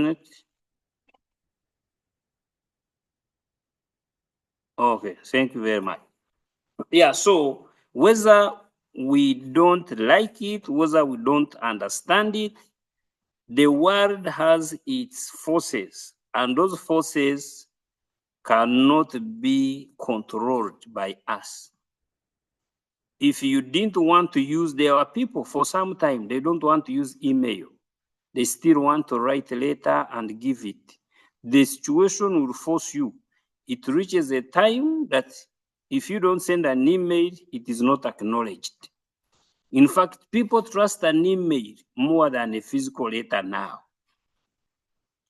minute. Okay, thank you very much. Yeah, so whether we don't like it, whether we don't understand it, the world has its forces, and those forces cannot be controlled by us. If you didn't want to use, there are people for some time, they don't want to use email. They still want to write a letter and give it. The situation will force you. It reaches a time that if you don't send an email, it is not acknowledged. In fact, people trust an email more than a physical letter now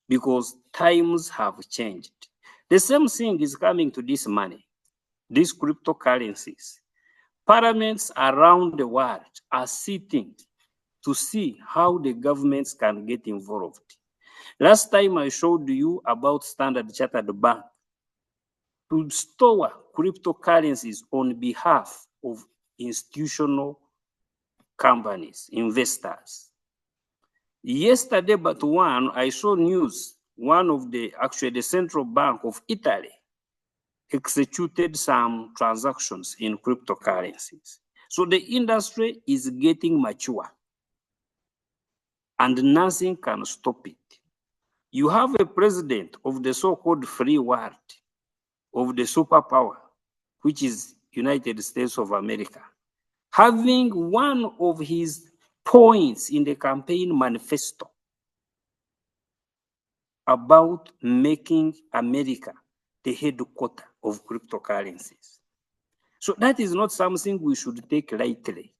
because times have changed. The same thing is coming to this money, these cryptocurrencies. Parliaments around the world are sitting to see how the governments can get involved. Last time I showed you about Standard Chartered Bank to store cryptocurrencies on behalf of institutional companies, investors. Yesterday, but one, I saw news, one of the central bank of Italy executed some transactions in cryptocurrencies. So the industry is getting mature and nothing can stop it. You have a president of the so-called free world, of the superpower, which is United States of America, having one of his points in the campaign manifesto about making America the headquarters of cryptocurrencies. So that is not something we should take lightly.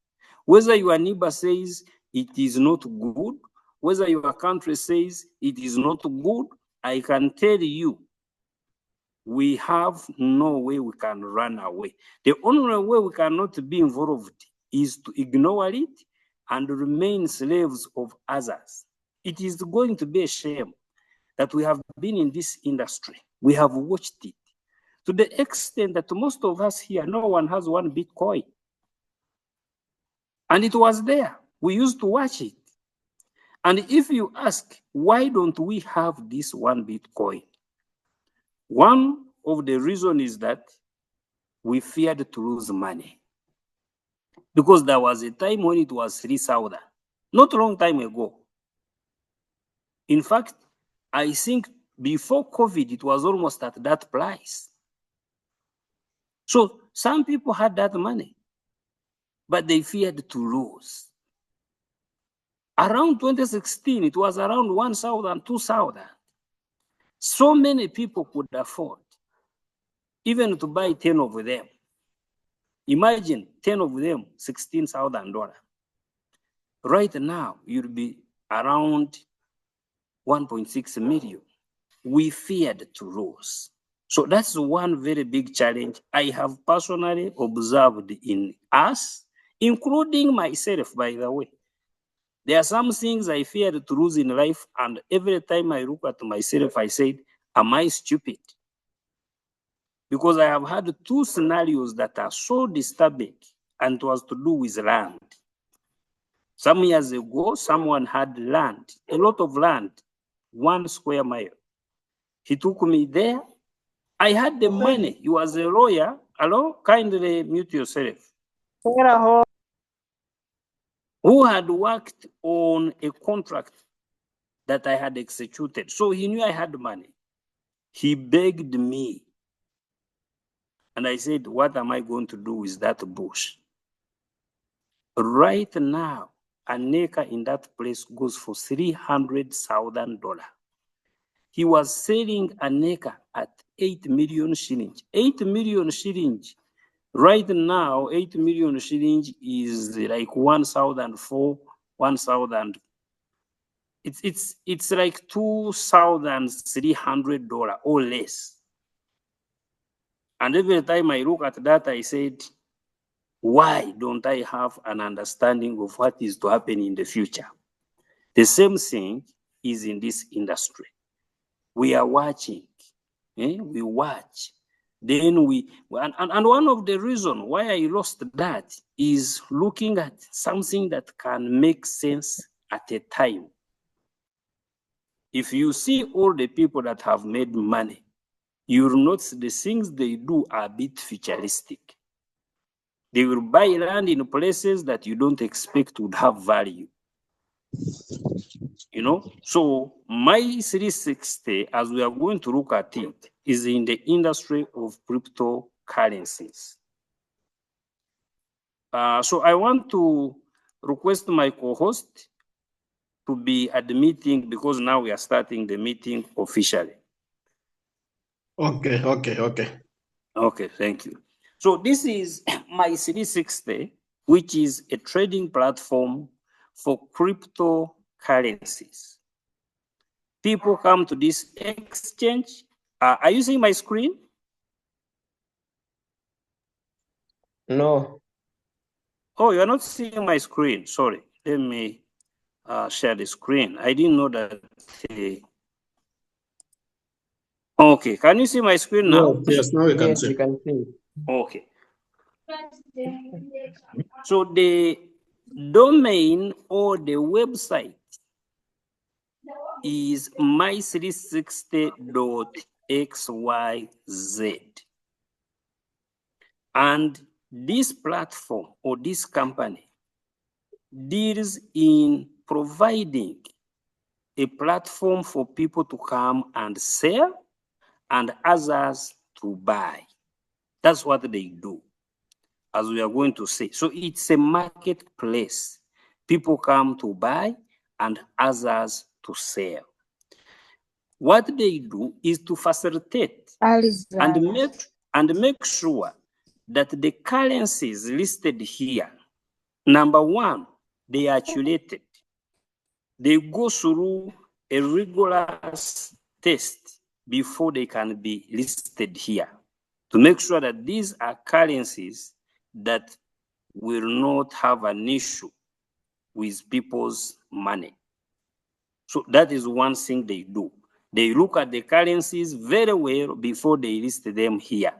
Whether your neighbor says it is not good, whether your country says it is not good, I can tell you, we have no way we can run away. The only way we cannot be involved is to ignore it and remain slaves of others. It is going to be a shame that we have been in this industry. We have watched it to the extent that most of us here, no one has one Bitcoin. And it was there. We used to watch it. And if you ask, why don't we have this one Bitcoin? One of the reasons is that we feared to lose money. Because there was a time when it was 3,000, not a long time ago. In fact, I think before COVID, it was almost at that price. So some people had that money, but they feared to lose. Around 2016, it was around 1,000, 2,000. So many people could afford even to buy 10 of them. Imagine 10 of them, $16,000. Right now, you'll be around 1.6 million. We feared to lose. So that's one very big challenge I have personally observed in us, including myself, by the way. There are some things I feared to lose in life, and every time I look at myself, I said, am I stupid? Because I have had two scenarios that are so disturbing, and it was to do with land. Some years ago, someone had land, a lot of land, 1 square mile. He took me there. I had the money. He was a lawyer. Hello, kindly mute yourself. Who had worked on a contract that I had executed. So he knew I had money. He begged me. And I said, what am I going to do with that bush? Right now, an acre in that place goes for $300,000. He was selling an acre at 8 million shillings. 8 million shillings. Right now, 8 million shillings is like 1,000. It's like $2,300 or less. And every time I look at that, I said, why don't I have an understanding of what is to happen in the future? The same thing is in this industry. We are watching. We watch. Then and one of the reasons why I lost that is looking at something that can make sense at a time. if you see all the people that have made money, you will notice the things they do are a bit futuristic. They will buy land in places that you don't expect would have value. So MY360, as we are going to look at it, is in the industry of cryptocurrencies. So I want to request my co-host to be at the meeting, because now we are starting the meeting officially. Okay. Okay, thank you. So this is MY360, which is a trading platform for cryptocurrencies. People come to this exchange. Are you seeing my screen? No. Oh, you're not seeing my screen. Sorry. Let me share the screen. I didn't know that. Okay, can you see my screen now? Yes, now we can Yes, see. we can see. Okay. So the domain or the website is my360.xyz. And this platform or this company deals in providing a platform for people to come and sell and others to buy. That's what they do, as we are going to see. So it's a marketplace. People come to buy and others to sell. What they do is to facilitate and make sure that the currencies listed here, number one, they are curated. They go through a rigorous test before they can be listed here, to make sure that these are currencies that will not have an issue with people's money. So that is one thing they do. They look at the currencies very well before they list them here.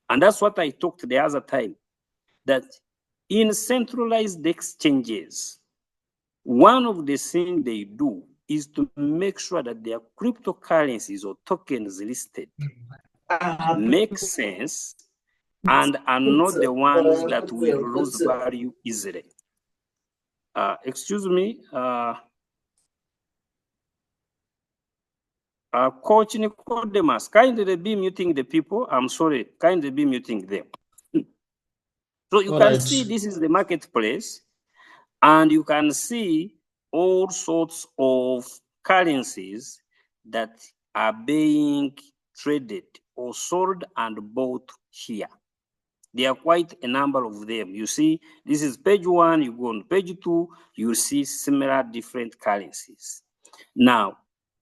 And that's what I talked the other time, that in centralized exchanges, one of the things they do is to make sure that their cryptocurrencies or tokens listed make sense and are not the ones that will lose value easily. Excuse me, Coach Nicodemus, kindly be muting the people. I'm sorry, kindly be muting them. So you can see this is the marketplace, and you can see all sorts of currencies that are being traded or sold and bought here. There are quite a number of them. You see, this is page 1, you go on page 2, you see similar different currencies. Now,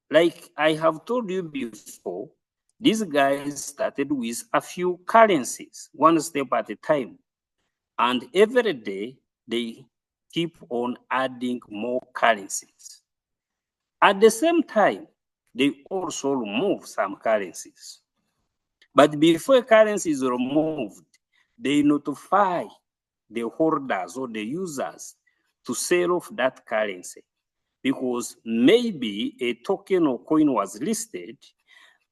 like I have told you before, these guys started with a few currencies, one step at a time. And every day, they keep on adding more currencies. At the same time, they also remove some currencies. But before a currency is removed, they notify the holders or the users to sell off that currency, because maybe a token or coin was listed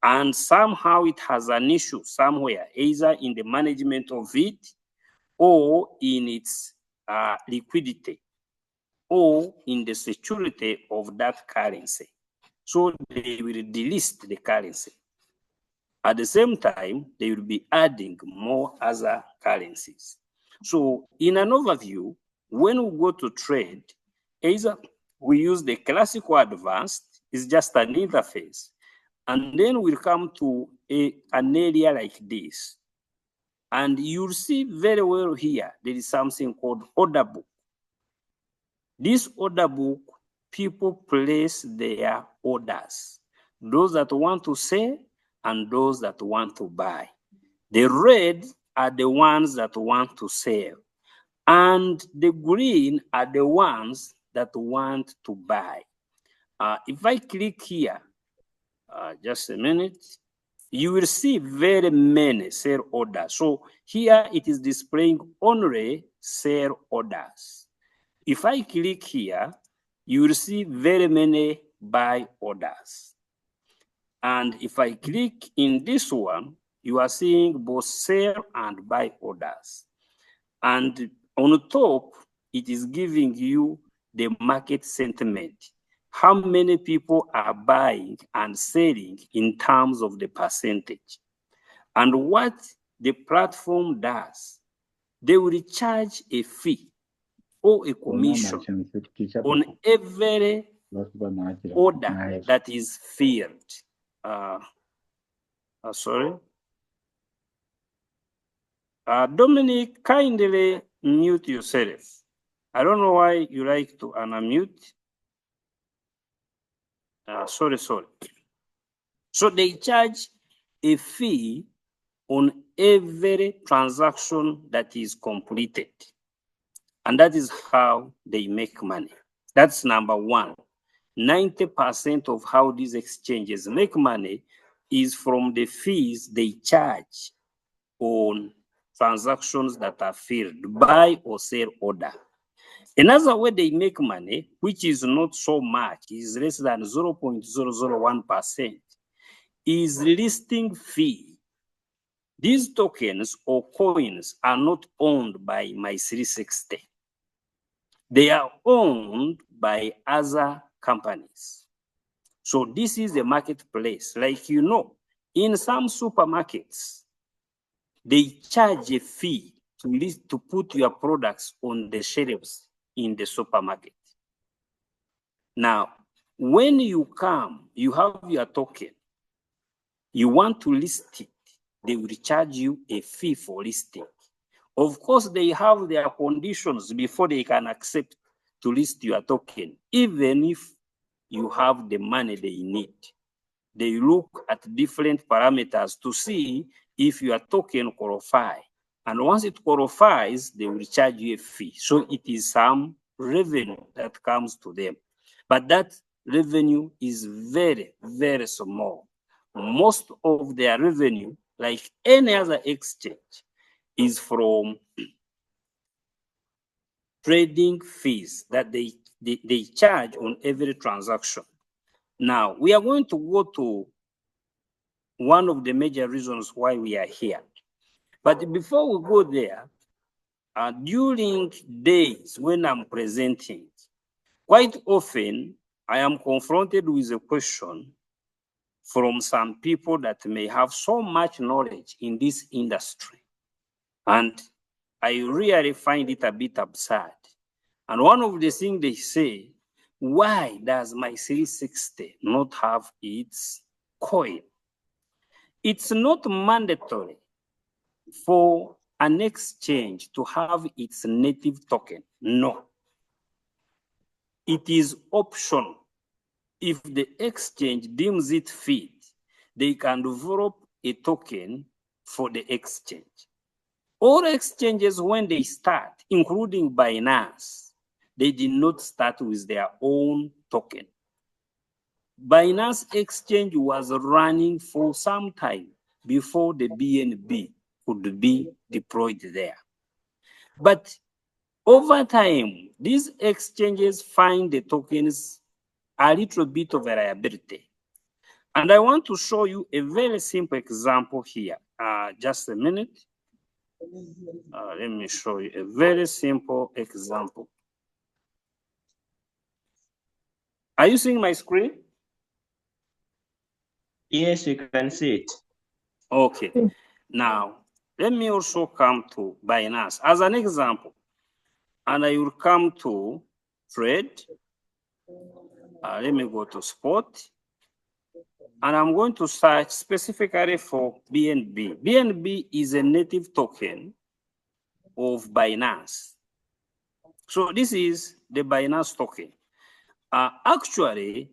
and somehow it has an issue somewhere, either in the management of it or in its liquidity or in the security of that currency. So they will delist the currency. At the same time, they will be adding more other currencies. So in an overview, when we go to trade, either we use the classical advanced, it's just an interface, and then we'll come to an area like this. And you'll see very well here, there is something called order book. This order book, people place their orders, those that want to sell and those that want to buy. The red are the ones that want to sell, and the green are the ones that want to buy. If I click here, just a minute, you will see very many sell orders. So here it is displaying only sell orders. If I click here, you will see very many buy orders. And if I click in this one, you are seeing both sell and buy orders. And on top, it is giving you the market sentiment. How many people are buying and selling in terms of the percentage. And what the platform does, they will charge a fee or a commission on every order that is filled. Sorry. Dominic, kindly mute yourself. I don't know why you like to unmute. Sorry. So they charge a fee on every transaction that is completed. And that is how they make money. That's number one. 90% of how these exchanges make money is from the fees they charge on transactions that are filled, buy or sell order. Another way they make money, which is not so much, is less than 0.001%, is listing fee. These tokens or coins are not owned by MY360. They are owned by other companies. So this is a marketplace. Like in some supermarkets, they charge a fee to put your products on the shelves in the supermarket. Now, when you come, you have your token. You want to list it, they will charge you a fee for listing. Of course, they have their conditions before they can accept to list your token, even if you have the money they need. They look at different parameters to see if your token qualifies. And once it qualifies, they will charge you a fee. So it is some revenue that comes to them. But that revenue is very, very small. Most of their revenue, like any other exchange, is from trading fees that they charge on every transaction. Now, we are going to go to one of the major reasons why we are here. But before we go there, during days when I'm presenting, quite often I am confronted with a question from some people that may have so much knowledge in this industry. And I really find it a bit absurd. And one of the things they say, why does MY360 not have its coin? It's not mandatory for an exchange to have its native token. No. It is optional. If the exchange deems it fit, they can develop a token for the exchange. All exchanges, when they start, including Binance, they did not start with their own token. Binance exchange was running for some time before the BNB could be deployed there. But over time, these exchanges find the tokens a little bit of variability. And I want to show you a very simple example here. Just a minute. Let me show you a very simple example. Are you seeing my screen? Yes, you can see it. Okay. Now, let me also come to Binance as an example. And I will come to trade. Let me go to spot. And I'm going to search specifically for BNB. BNB is a native token of Binance. So this is the Binance token. Actually,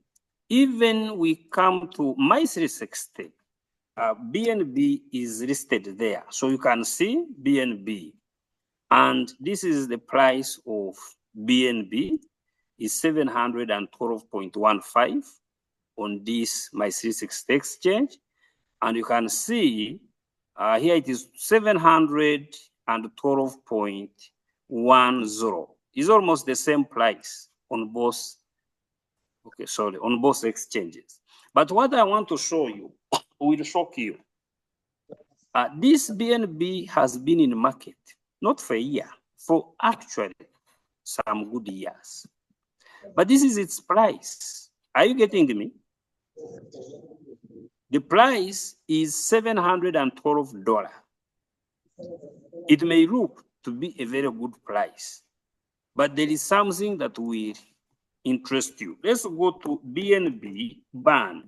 even we come to MY360, BNB is listed there. So you can see BNB. And this is the price of BNB is 712.15 on this MY360 exchange. And you can see here it is 712.10. It's almost the same price on both, on both exchanges. But what I want to show you will shock you. This BNB has been in the market, not for a year, for actually some good years. But this is its price. Are you getting me? The price is $712. It may look to be a very good price, but there is something that will interest you. Let's go to BNB band.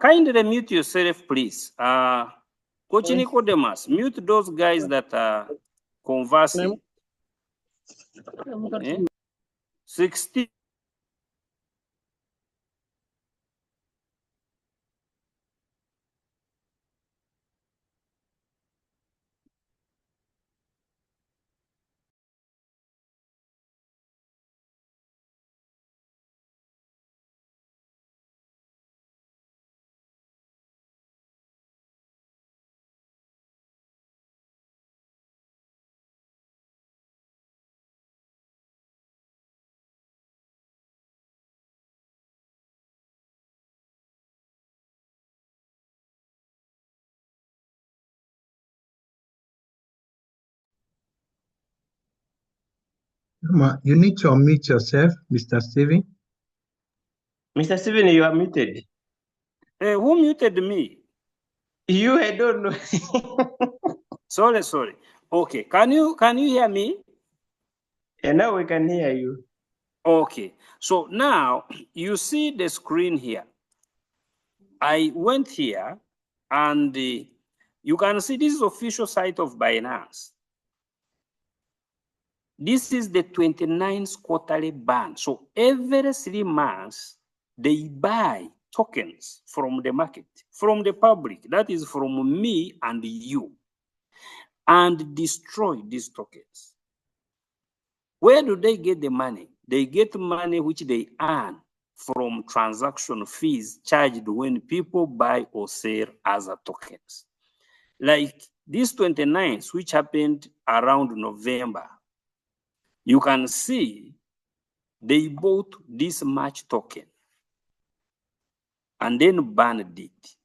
Kindly mute yourself, please. Coach Nicodemus, mute those guys that are conversing. 60. You need to unmute yourself, Mr. Steven. Mr. Steven, you are muted. Who muted me? You, I don't know. Sorry. Okay, can you hear me? And now we can hear you. Okay, so now you see the screen here. I went here and you can see this is official site of Binance. This is the 29th quarterly ban. So every 3 months, they buy tokens from the market, from the public, that is from me and you, and destroy these tokens. Where do they get the money? They get money which they earn from transaction fees charged when people buy or sell other tokens. Like this 29th, which happened around November, you can see they bought this much token and then banned it.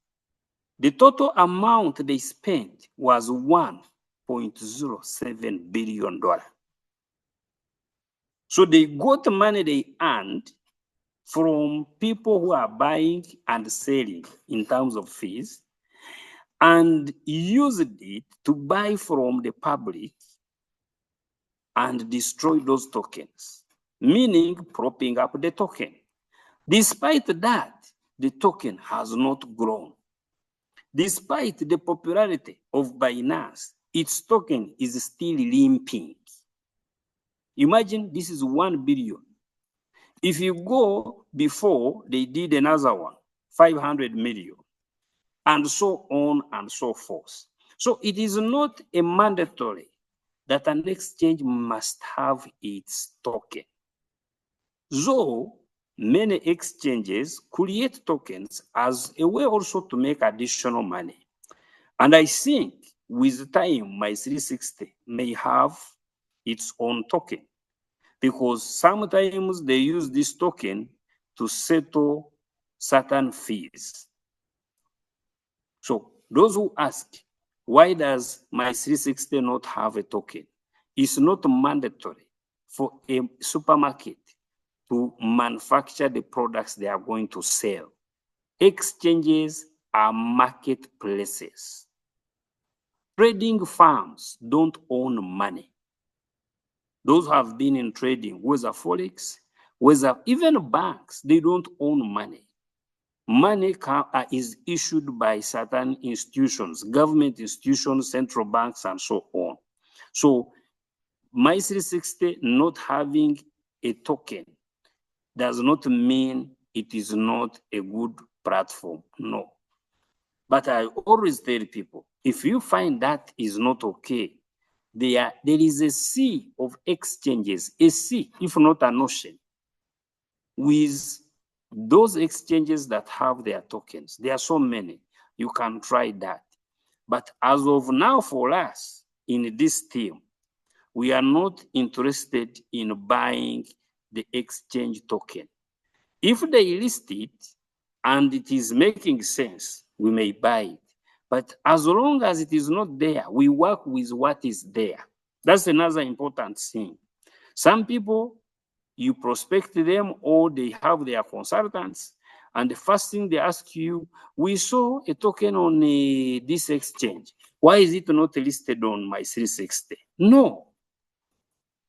The total amount they spent was $1.07 billion. So they got money they earned from people who are buying and selling in terms of fees and used it to buy from the public and destroy those tokens, meaning propping up the token. Despite that, the token has not grown. Despite the popularity of Binance, its token is still limping. Imagine this is 1 billion. If you go before, they did another one, 500 million, and so on and so forth. So it is not a mandatory that an exchange must have its token. Though many exchanges create tokens as a way also to make additional money. And I think with time, MY360 may have its own token, because sometimes they use this token to settle certain fees. So those who ask, why does MY360 not have a token? It's not mandatory for a supermarket to manufacture the products they are going to sell. Exchanges are marketplaces. Trading firms don't own money. Those who have been in trading, whether Forex, whether even banks, they don't own money. Money is issued by certain institutions, government institutions, central banks, and so on. So MY360 not having a token does not mean it is not a good platform, no. But I always tell people, if you find that is not okay, there is a sea of exchanges, a sea, if not an ocean, with those exchanges that have their tokens. There are so many. You can try that. But as of now, for us in this team, we are not interested in buying the exchange token. If they list it and it is making sense, we may buy it. But as long as it is not there, we work with what is there. That's another important thing. Some people, you prospect them or they have their consultants, and the first thing they ask you, we saw a token on this exchange. Why is it not listed on MY360? No,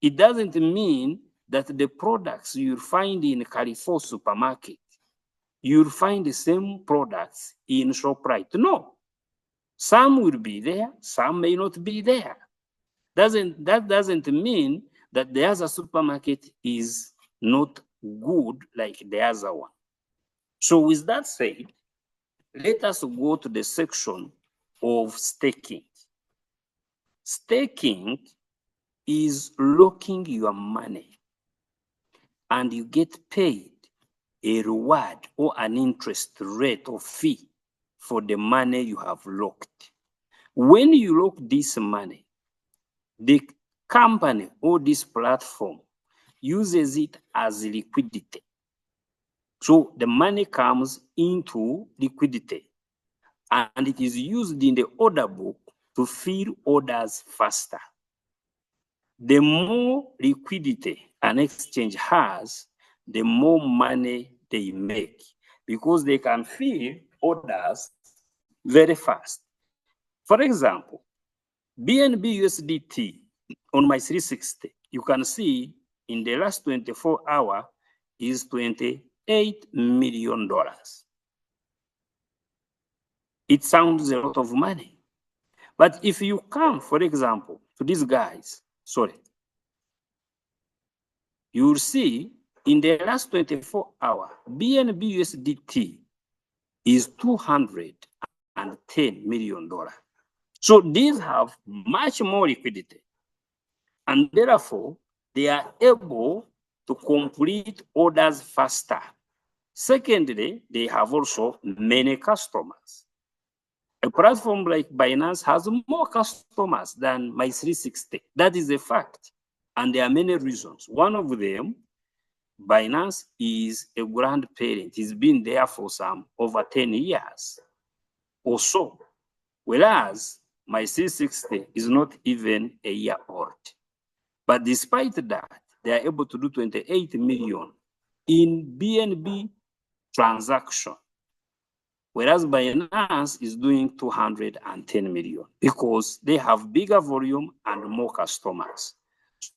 it doesn't mean that the products you'll find in Carrefour supermarket, you'll find the same products in ShopRite. No, some will be there, some may not be there. That doesn't mean that the other supermarket is not good like the other one. So with that said, let us go to the section of staking. Staking is locking your money and you get paid a reward or an interest rate or fee for the money you have locked. When you lock this money, the company or this platform uses it as liquidity. So the money comes into liquidity and it is used in the order book to fill orders faster. The more liquidity an exchange has, the more money they make because they can fill orders very fast. For example, BNB USDT on MY360, you can see in the last 24 hours is $28 million. It sounds a lot of money. But if you come, for example, to these guys, you'll see in the last 24 hours, BNB USDT is $210 million. So these have much more liquidity. And therefore, they are able to complete orders faster. Secondly, they have also many customers. A platform like Binance has more customers than MY360. That is a fact. And there are many reasons. One of them, Binance is a grandparent. It's been there for some over 10 years or so. Whereas MY360 is not even a year old. But despite that, they are able to do 28 million in BNB transaction, whereas Binance is doing 210 million because they have bigger volume and more customers.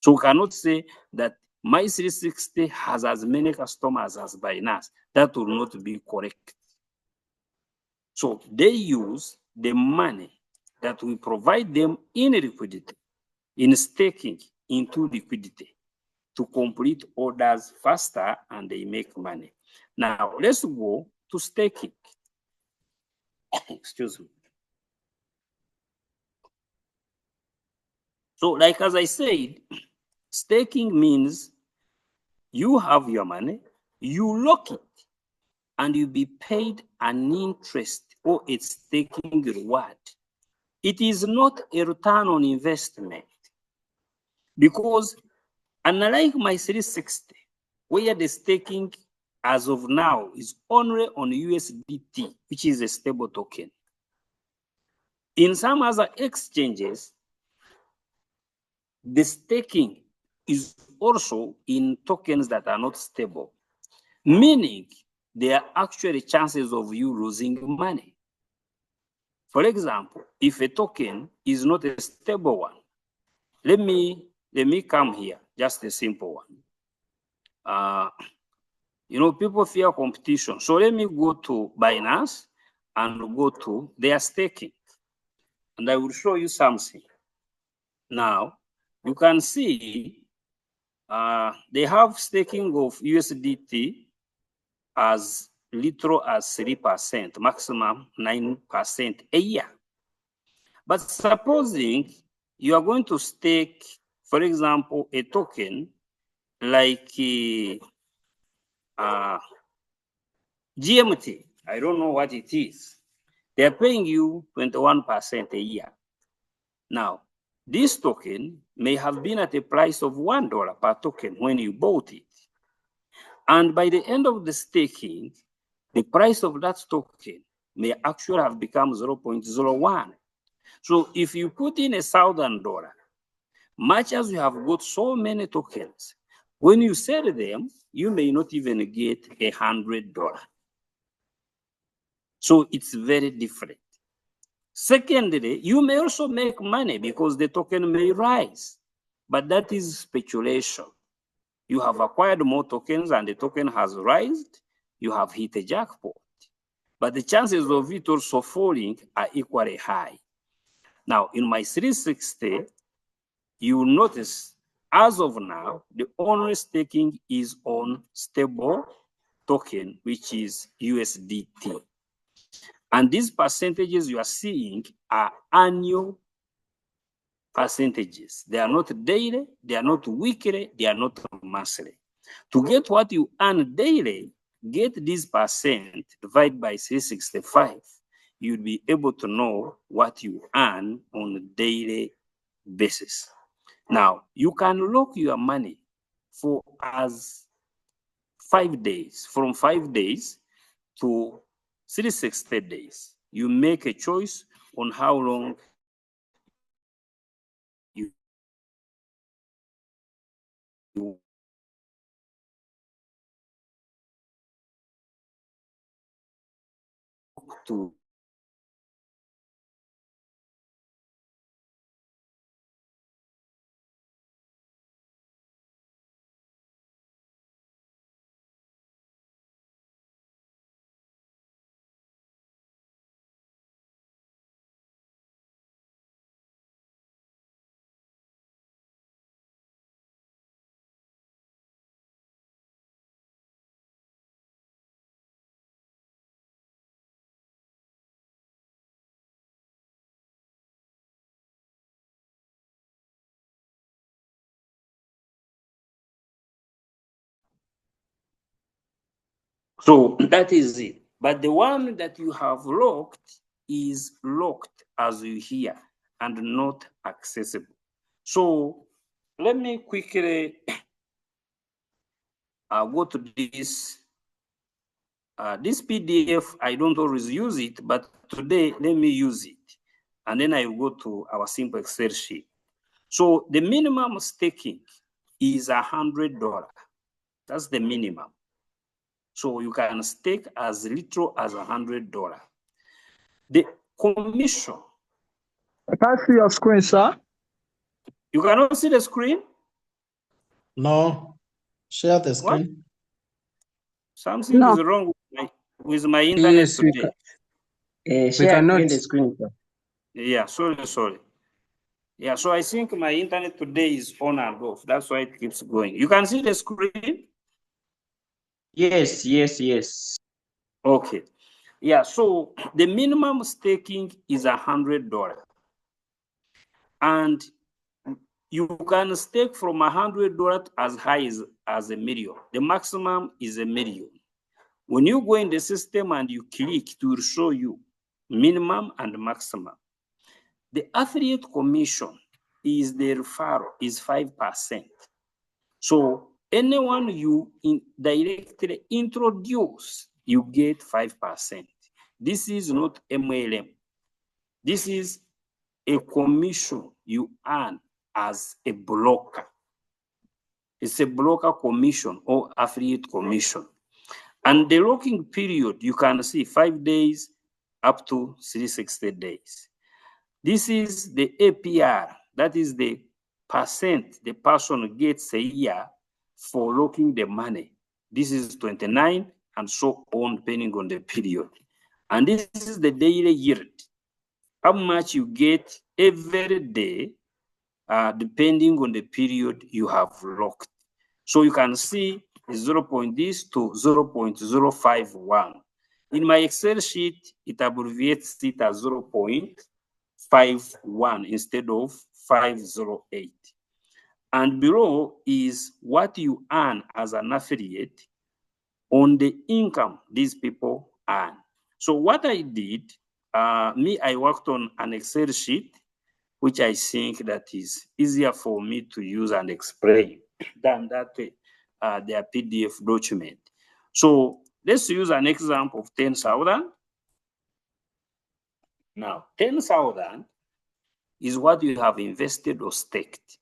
So we cannot say that MY360 has as many customers as Binance. That will not be correct. So they use the money that we provide them in liquidity, in staking into liquidity to complete orders faster and they make money. Now, let's go to staking. Excuse me. So, like as I said, staking means you have your money, you lock it, and you be paid an interest or a staking reward. It is not a return on investment because unlike MY360, where the staking as of now is only on USDT, which is a stable token. In some other exchanges, the staking is also in tokens that are not stable, meaning there are actually chances of you losing money. For example, if a token is not a stable one, let me come here, just a simple one. People fear competition. So let me go to Binance and go to their staking. And I will show you something. Now, you can see they have staking of USDT as little as 3%, maximum 9% a year. But supposing you are going to stake, for example, a token like GMT, I don't know what it is. They're paying you 21% a year. Now, This token may have been at a price of $1 per token when you bought it. And by the end of the staking, the price of that token may actually have become 0.01. So if you put in $1,000, much as you have got so many tokens, when you sell them, you may not even get $100. So it's very different. Secondly, you may also make money because the token may rise, but that is speculation. You have acquired more tokens and the token has risen, you have hit a jackpot. But the chances of it also falling are equally high. Now, in MY360, you will notice, as of now, the only staking is on stable token, which is USDT. And these percentages you are seeing are annual percentages. They are not daily, they are not weekly, they are not monthly. To get what you earn daily, get this percent divided by 365. You'll be able to know what you earn on a daily basis. Now, you can lock your money for as 5 days, from 5 days to 360 days. You make a choice on how long you to So that is it. But the one that you have locked is locked as you hear and not accessible. So let me quickly go to this. This PDF, I don't always use it, but today let me use it. And then I will go to our simple Excel sheet. So the minimum staking is $100. That's the minimum. So you can stake as little as $100. The commission. I can't see your screen, sir. You cannot see the screen? No. Share the screen. What? Something is wrong with my internet Yes, today. share cannot. the screen, sir. Yeah, sorry. Yeah, so I think my internet today is on and off. That's why it keeps going. You can see the screen? Yes. Okay. Yeah, so the minimum staking is $100. And you can stake from $100 as high as $1 million. The maximum is $1 million. When you go in the system and you click, it will show you minimum and maximum. The affiliate commission is the referral, is 5%. So anyone you directly introduce, you get 5%. This is not MLM. This is a commission you earn as a broker. It's a broker commission or affiliate commission. And the locking period, you can see 5 days up to 360 days. This is the APR, that is the percent the person gets a year for locking the money. This is 29 and so on, depending on the period. And this is the daily yield, how much you get every day, depending on the period you have locked. So you can see 0. This to 0.051. In my Excel sheet, it abbreviates it as 0.51 instead of 508. And below is what you earn as an affiliate on the income these people earn. So what I did, I worked on an Excel sheet which I think that is easier for me to use and explain than that their PDF document. So let's use an example of 10,000. Now, 10,000 is what you have invested or staked.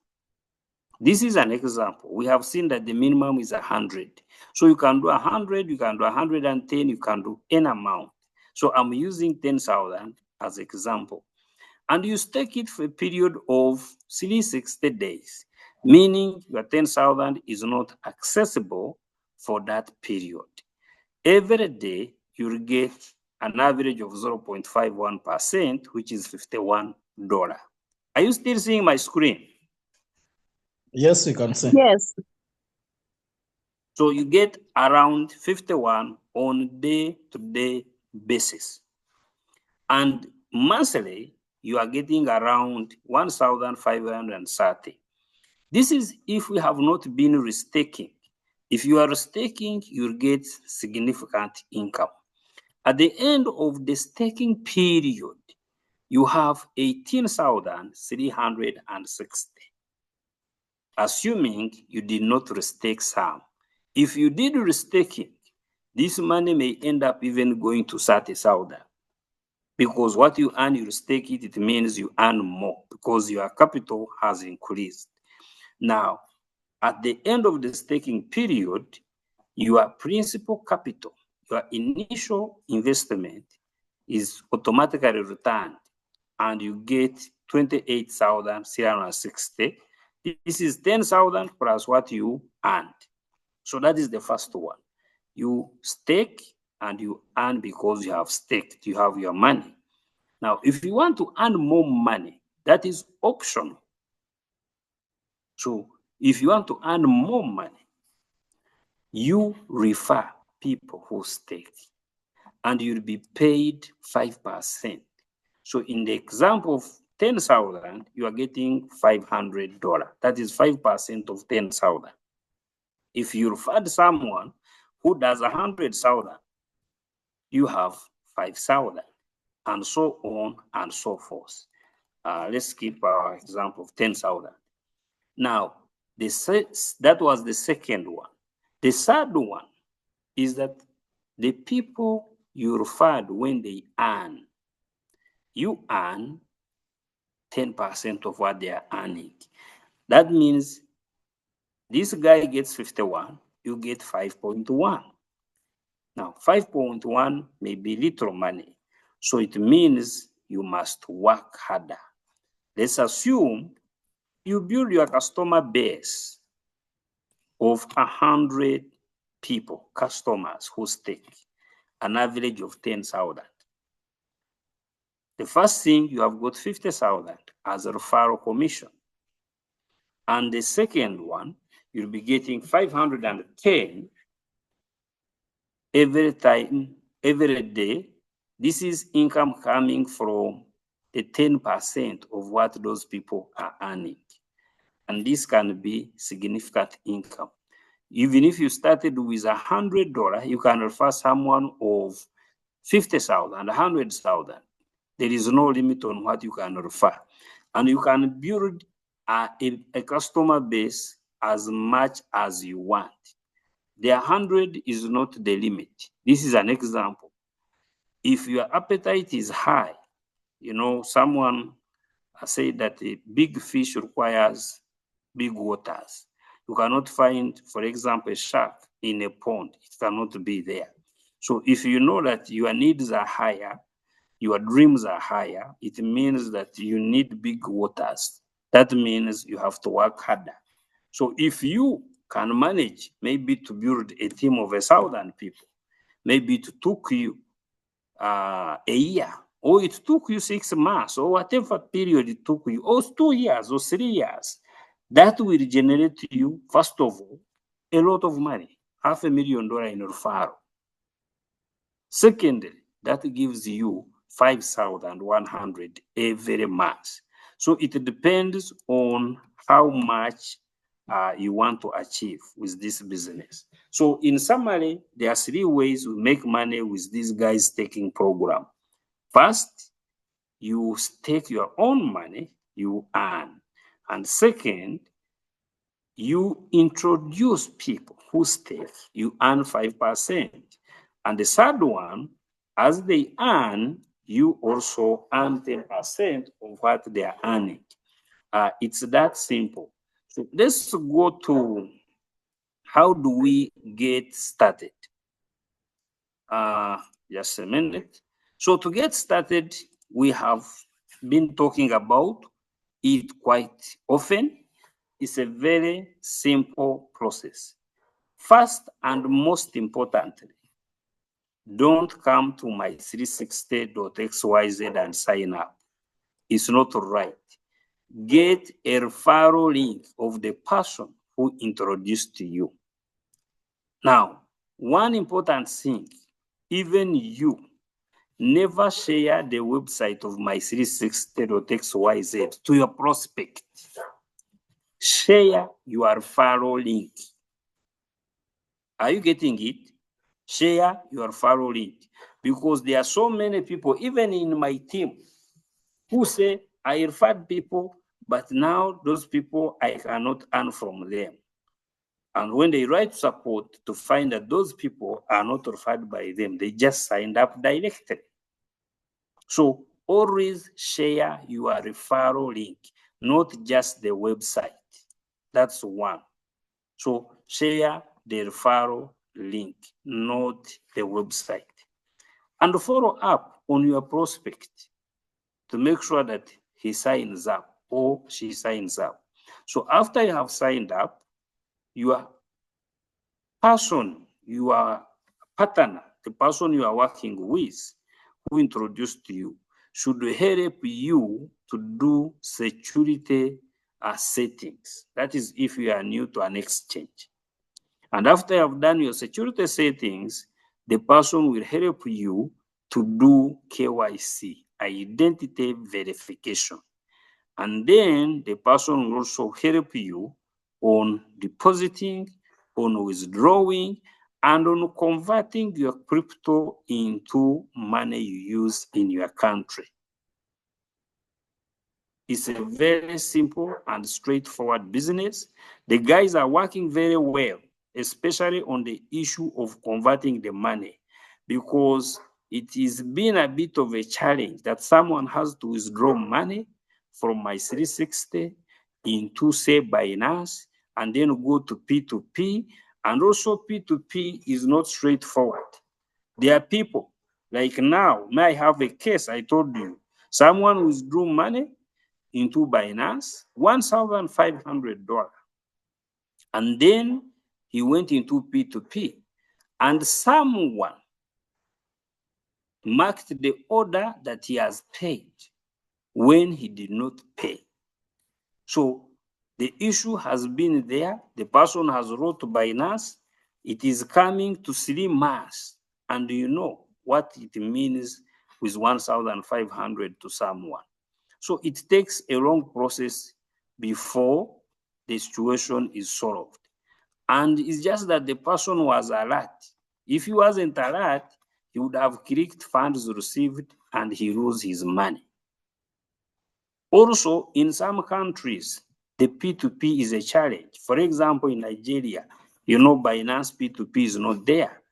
This is an example. We have seen that the minimum is 100. So you can do 100, you can do 110, you can do any amount. So I'm using 10,000 as example. And you stake it for a period of 360 days, meaning your 10,000 is not accessible for that period. Every day, you'll get an average of 0.51%, which is $51. Are you still seeing my screen? Yes, you can see. Yes. So you get around 51 on day-to-day basis. And monthly, you are getting around 1,530. This is if we have not been restaking. If you are restaking, you'll get significant income. At the end of the staking period, you have 18,360, assuming you did not restake some. If you did restaking, this money may end up even going to 30,000. Because what you earn, you stake it, it means you earn more because your capital has increased. Now, at the end of the staking period, your principal capital, your initial investment is automatically returned and you get 28,360. This is 10,000 plus what you earned. So that is the first one. You stake and you earn because you have staked, you have your money. Now, if you want to earn more money, that is optional. So if you want to earn more money, you refer people who stake and you'll be paid 5%. So in the example of 10,000, you are getting $500. That is 5% of 10,000. If you referred someone who does 100,000, you have 5,000, and so on and so forth. Let's keep our example of 10,000. Now, that was the second one. The third one is that the people you referred when they earn, you earn 10% of what they are earning. That means this guy gets 51, you get 5.1. Now, 5.1 may be little money, so it means you must work harder. Let's assume you build your customer base of 100 people, customers who stake, an average of 10,000. The first thing, you have got 50,000 as a referral commission. And the second one, you'll be getting 510 every time, every day. This is income coming from the 10% of what those people are earning. And this can be significant income. Even if you started with $100, you can refer someone of 50,000, 100,000. There is no limit on what you can refer. And you can build a customer base as much as you want. The 100 is not the limit. This is an example. If your appetite is high, you know, someone said that a big fish requires big waters. You cannot find, for example, a shark in a pond. It cannot be there. So if you know that your needs are higher, your dreams are higher, it means that you need big waters. That means you have to work harder. So if you can manage maybe to build a team of 1,000 people, maybe it took you a year, or it took you 6 months, or whatever period it took you, or 2 years or 3 years, that will generate you, first of all, a lot of money, $500,000 in referral. Secondly, that gives you 5,100 every month. So it depends on how much you want to achieve with this business. So in summary, there are 3 ways we make money with this guy's staking program. First, you stake your own money you earn. And second, you introduce people who stake, you earn 5%. And the third one, as they earn, you also earn 10% of what they are earning. It's that simple. So let's go to how do we get started? Just a minute. So to get started, we have been talking about it quite often. It's a very simple process. First and most importantly, don't come to my360.xyz and sign up. It's not right. Get a referral link of the person who introduced you. Now, one important thing, even you, never share the website of my360.xyz to your prospect. Share your referral link. Are you getting it? Share your referral link, because there are so many people, even in my team, who say, I referred people, but now those people, I cannot earn from them. And when they write support to find that those people are not referred by them, they just signed up directly. So always share your referral link, not just the website. That's one. So share the referral link, not the website. And follow up on your prospect to make sure that he signs up or she signs up. So after you have signed up, your person, your partner, the person you are working with, who introduced you, should help you to do security settings. That is if you are new to an exchange. And after you have done your security settings, the person will help you to do KYC, identity verification. And then the person will also help you on depositing, on withdrawing, and on converting your crypto into money you use in your country. It's a very simple and straightforward business. The guys are working very well, especially on the issue of converting the money, because it has been a bit of a challenge that someone has to withdraw money from my360 into, say, Binance, and then go to P2P. And also P2P is not straightforward. There are people, like now, may I have a case, I told you, someone withdrew money into Binance, $1,500. And then he went into P2P, and someone marked the order that he has paid when he did not pay. So the issue has been there. The person has wrote to Binance. It is coming to 3 months. And you know what it means with 1,500 to someone. So it takes a long process before the situation is solved. And it's just that the person was alert. If he wasn't alert, he would have clicked funds received and he loses his money. Also, in some countries, the P2P is a challenge. For example, in Nigeria, you know, Binance P2P is not there.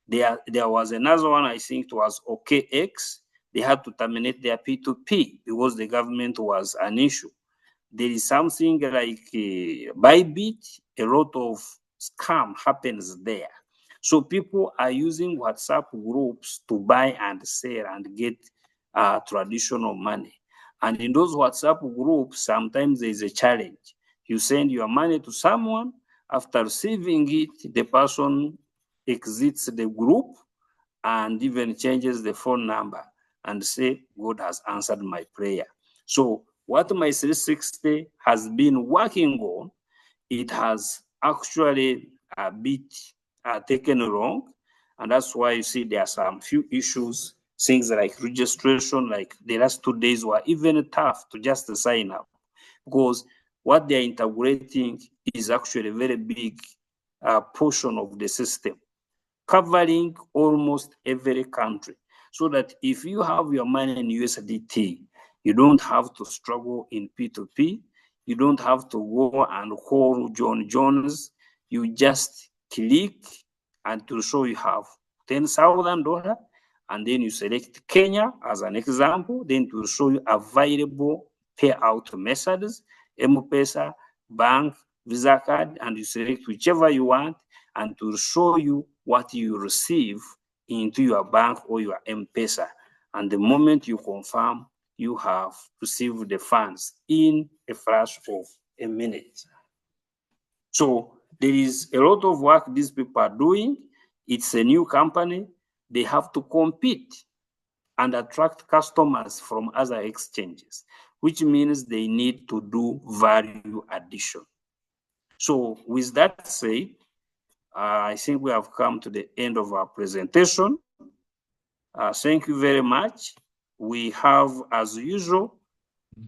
There was another one, I think it was OKX. They had to terminate their P2P because the government was an issue. There is something like Bybit, a lot of scam happens there. So people are using WhatsApp groups to buy and sell and get traditional money. And in those WhatsApp groups, sometimes there is a challenge. You send your money to someone, after receiving it, the person exits the group and even changes the phone number and say, God has answered my prayer. So what my360 has been working on, it has actually a bit taken wrong. And that's why you see there are some few issues, things like registration, like the last 2 days were even tough to just sign up, because what they're integrating is actually a very big portion of the system, covering almost every country. So that if you have your money in USDT, You don't have to struggle in P2P. You don't have to go and call John Jones. You just click and to show you have $10,000, and then you select Kenya as an example. Then to show you available payout methods, M-Pesa, bank, Visa card, and you select whichever you want, and to show you what you receive into your bank or your M-Pesa. And the moment you confirm, you have received the funds in a flash of a minute. So there is a lot of work these people are doing. It's a new company. They have to compete and attract customers from other exchanges, which means they need to do value addition. So with that said, I think we have come to the end of our presentation. Thank you very much. We have, as usual,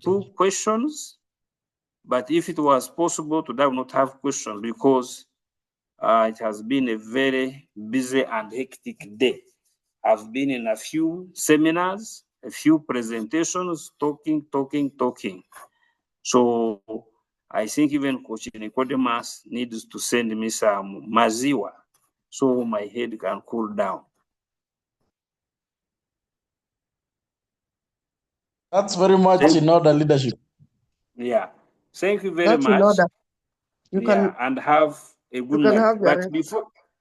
2 questions, but if it was possible today, I will not have questions because it has been a very busy and hectic day. I've been in a few seminars, a few presentations, talking. So I think even Coach Nicodemus needs to send me some maziwa so my head can cool down. That's very much in order, leadership. Yeah. Thank you very That's in much. order. You Yeah, can and have a good can night. have your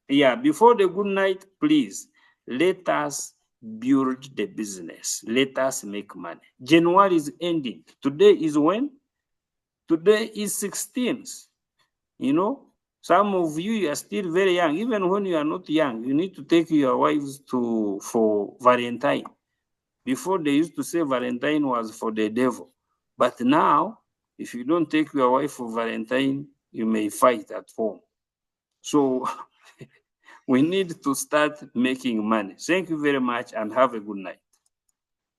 But before the good night, please let us build the business. Let us make money. January is ending. Today is when? Today is 16th. You know, some of you are still very young. Even when you are not young, you need to take your wives for Valentine. Before they used to say Valentine was for the devil. But now, if you don't take your wife for Valentine, you may fight at home. So we need to start making money. Thank you very much and have a good night.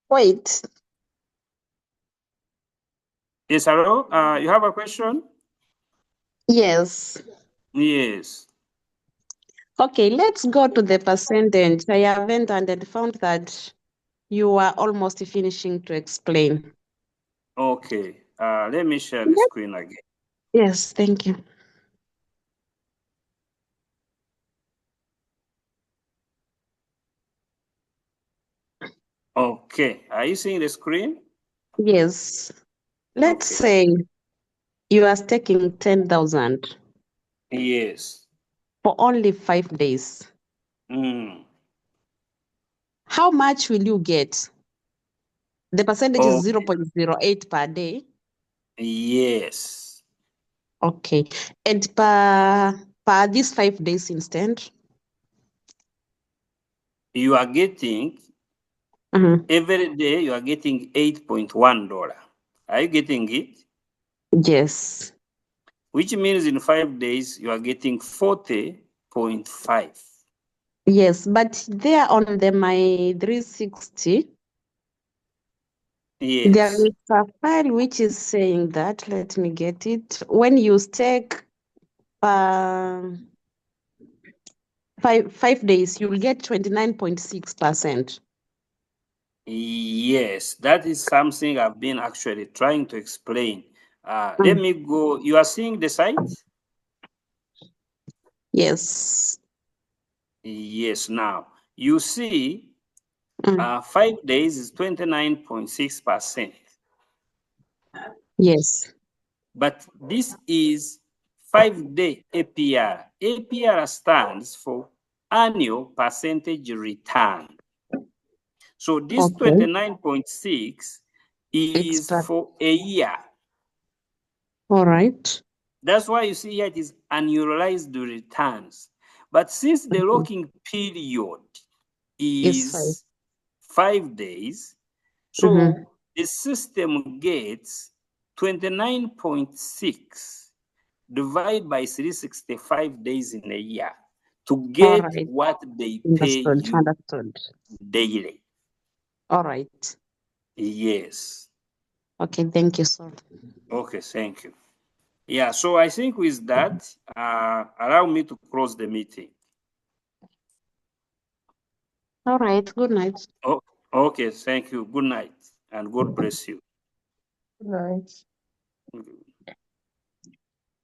Wait. Yes, hello? You have a question? Yes. Yes. Okay, let's go to the percentage. I haven't and found that you are almost finishing to explain. Okay. Let me share the screen again. Yes, thank you. Okay. Are you seeing the screen? Yes. Let's Okay. say you are staking 10,000 Yes. for only 5 days. How much will you get? The percentage is Okay. 0.08 per day. Yes. Okay. And per these 5 days instead? You are getting every day you are getting $8.1. Are you getting it? Yes. Which means in 5 days you are getting 40.5. Yes, but there on the MY360, there Yes. is a file which is saying that, let me get it. When you stake 5 days, you'll get 29.6%. Yes, that is something I've been actually trying to explain. Let me go. You are seeing the site? Yes. Yes. Now, you see 5 days is 29.6%. Yes. But this is 5-day APR. APR stands for annual percentage return. So this 29.6 is for a year. All right. That's why you see here it is annualized returns. But since the locking period is 5 days, so the system gets 29.6 divided by 365 days in a year to get what they pay you daily. All right. Yes. Okay, thank you, sir. Okay, thank you. Yeah, so I think with that, allow me to close the meeting. All right, good night. Oh, okay, thank you. Good night and God bless you. Right. Okay.